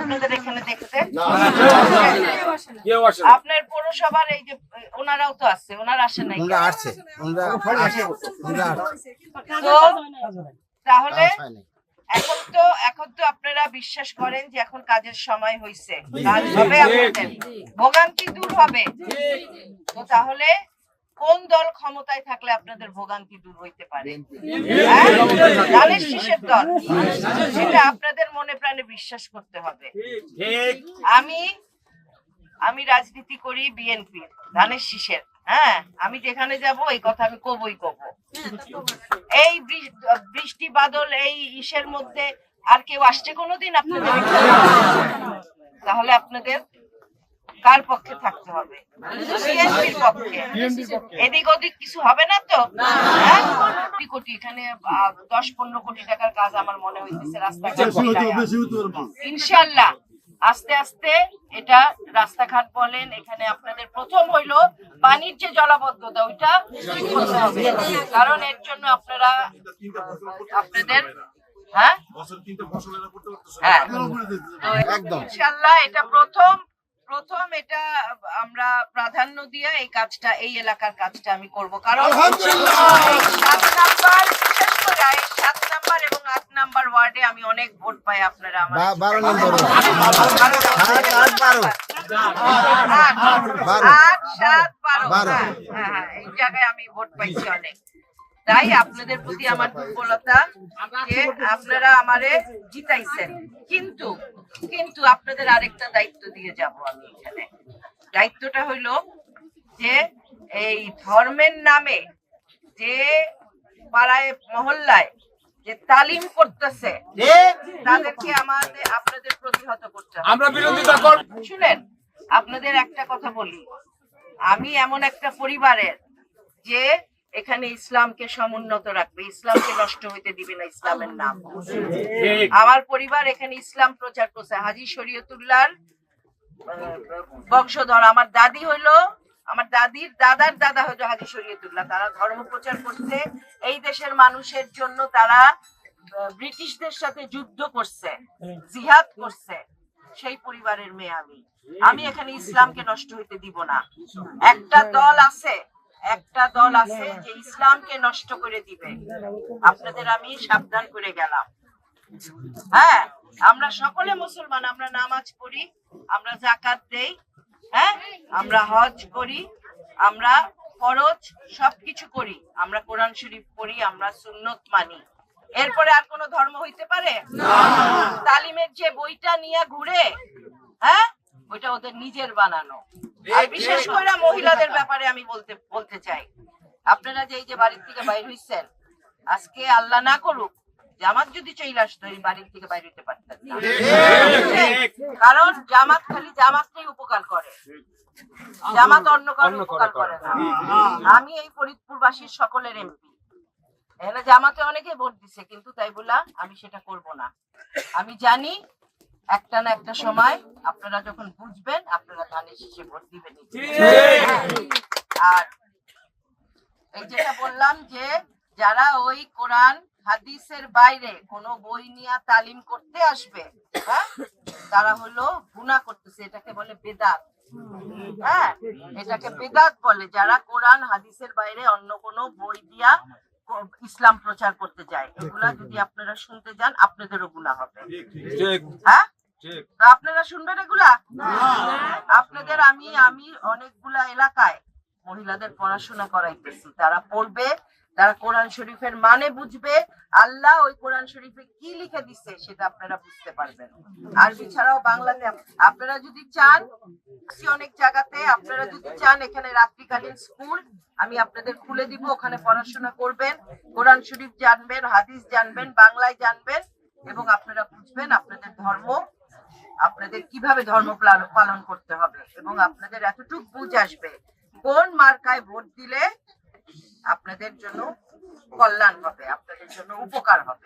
আপনাদের এখানে দেখতে আপনার পৌরসভার এই যে ওনারাও তো আছে, ওনারা আসেন নাই তো তাহলে এখন তো আপনারা বিশ্বাস করেন যে এখন কাজের সময় হয়েছে, কাজ হবে, আপনাদের ভোগান্তি দূর হবে। তো তাহলে কোন দল ক্ষমতায় থাকলে আপনাদের ভোগান্তি দূর হইতে পারে? ধানের শীষের দল, সেটা আপনাদের মনে প্রাণে বিশ্বাস করতে হবে। আমি রাজনীতি করি বিএনপির, ধানের শীষের। হ্যাঁ, আমি যেখানে যাব এই কথা আমি কবই কব। এই বৃষ্টি বাদল এই ইসের মধ্যে আর কেউ আসছে কোনোদিন আপনাদের? তাহলে আপনাদের কার পক্ষে থাকতে হবে? বিএনপির পক্ষে। এদিক ওদিক কিছু হবে না তো? কোটি কোটি, এখানে 10-15 কোটি টাকার কাজ আমার মনে হইতেছে রাস্তাঘাট। ইনশাআল্লাহ আস্তে আস্তে এটা রাস্তাঘাট বলেন, এখানে আপনাদের প্রথম হইলো পানির যে জলাবদ্ধতা ওইটা ঠিক করতে হবে। কারণ এর জন্য আপনারা আপনাদের ইনশাআল্লাহ এটা প্রথম এটা আমরা প্রাধান্য দিয়ে এই কাজটা, এই এলাকার কাজটা আমি করব। কারণ 7 নাম্বার এবং 8 নাম্বার ওয়ার্ডে আমি অনেক ভোট পাই। আপনারা আমার 12 নম্বর ওয়ার্ড, 8-7-12 এই জায়গায় আমি ভোট পাইছি অনেক। তাই আপনাদের প্রতি আমার দুর্বলতা যে আপনারা আমারে জিতাইছেন, কিন্তু আপনাদের আরেকটা দায়িত্ব দিয়ে যাব আমি এখানে। দায়িত্বটা হইলো যে এই ধর্মের নামে যে পাড়ায় মহল্লায় যে তালিম করতেছে তাদেরকে আপনাদের প্রতিহত করতে হবে। আমরা বিরোধিতা করব। শুনেন, আপনাদের একটা কথা বলি, আমি এমন একটা পরিবারের যে এখানে ইসলামকে সমুন্নত রাখবে, ইসলামকে নষ্ট হইতে দিবে না, ইসলামের নাম। আমার পরিবার এখানে ইসলাম প্রচার করছে, হাজী শরীয়তুল্লাহর বংশধর। আমার দাদি হইলো, আমার দাদির দাদার দাদা হইলো হাজী শরীয়তুল্লাহ। তারা ধর্ম প্রচার করছে, এই দেশের মানুষের জন্য তারা ব্রিটিশদের সাথে যুদ্ধ করছে, জিহাদ করছে। সেই পরিবারের মেয়ে আমি এখানে ইসলামকে নষ্ট হইতে দিব না। একটা দল আছে যে ইসলামকে নষ্ট করে দিবে, আপনাদের আমি সাবধান করে গেলাম। হ্যাঁ, আমরা সকলে মুসলমান, আমরা নামাজ পড়ি, আমরা যাকাত দেই, হ্যাঁ, আমরা হজ করি, আমরা ফরজ সবকিছু করি, আমরা কোরআন শরীফ পড়ি, আমরা সুন্নত মানি। এরপরে আর কোন ধর্ম হইতে পারে? তালিমের যে বইটা নিয়ে ঘুরে, হ্যাঁ, ওইটা ওদের নিজের বানানো। আর বিশেষ করে মহিলাদের ব্যাপারে আমি বলতে চাই, আপনারা যে এই যে বাড়ির থেকে বাইর হইছেন, আজকে আল্লাহ না করুক জামাত যদি চলে আসতো, এই বাড়ির থেকে বাইর হইতে পারতেন না। কারণ জামাত খালি জামাতটাই উপকার করে, জামাত অন্য কারো উপকার করে না। আমি এই ফরিদপুরবাসীর সকলের এমপি, এখানে জামাতে অনেকে ভোট দিছে, কিন্তু তাই বলা আমি সেটা করব না। আমি জানি একটা না একটা সময় আপনারা যখন বুঝবেন, আপনারা ধানের শীষে ভোট দিবেন। আর এই যেটা বললাম যে যারা ওই কোরআন হাদিসের বাইরে কোনো বই নিয়ে তালিম করতে আসবে, হ্যাঁ, তারা হলো গুনাহ করতেছে, এটাকে বলে বেদাত। হ্যাঁ, এটাকে বেদাত বলে, যারা কোরআন হাদিসের বাইরে অন্য কোনো বই দিয়া ইসলাম প্রচার করতে যায়। এগুলা যদি আপনারা শুনতে যান, আপনাদেরও গুনাহ হবে। হ্যাঁ, আপনারা শুনবেন এগুলা? আপনাদের আমি অনেকগুলা এলাকায় মহিলাদের পড়াশোনা করাইতেছি, তারা পড়বে, তারা কোরআন শরীফের মানে বুঝবে, আল্লাহ ওই কোরআন শরীফে কি লিখে দিচ্ছে সেটা আপনারা বুঝতে পারবেন। আরবি ছাড়াও বাংলাতে আপনারা যদি চান, অনেক জায়গাতে আপনারা যদি চান এখানে রাত্রিকালীন স্কুল আমি আপনাদের খুলে দিব, ওখানে পড়াশোনা করবেন, কোরআন শরীফ জানবেন, হাদিস জানবেন, বাংলায় জানবেন, এবং আপনারা বুঝবেন আপনাদের ধর্ম, আপনাদের কিভাবে ধর্ম পালন করতে হবে, এবং আপনাদের এতটুকু বুঝ আসবে কোন মার্কায় ভোট দিলে আপনাদের জন্য কল্যাণ হবে, আপনাদের জন্য উপকার হবে।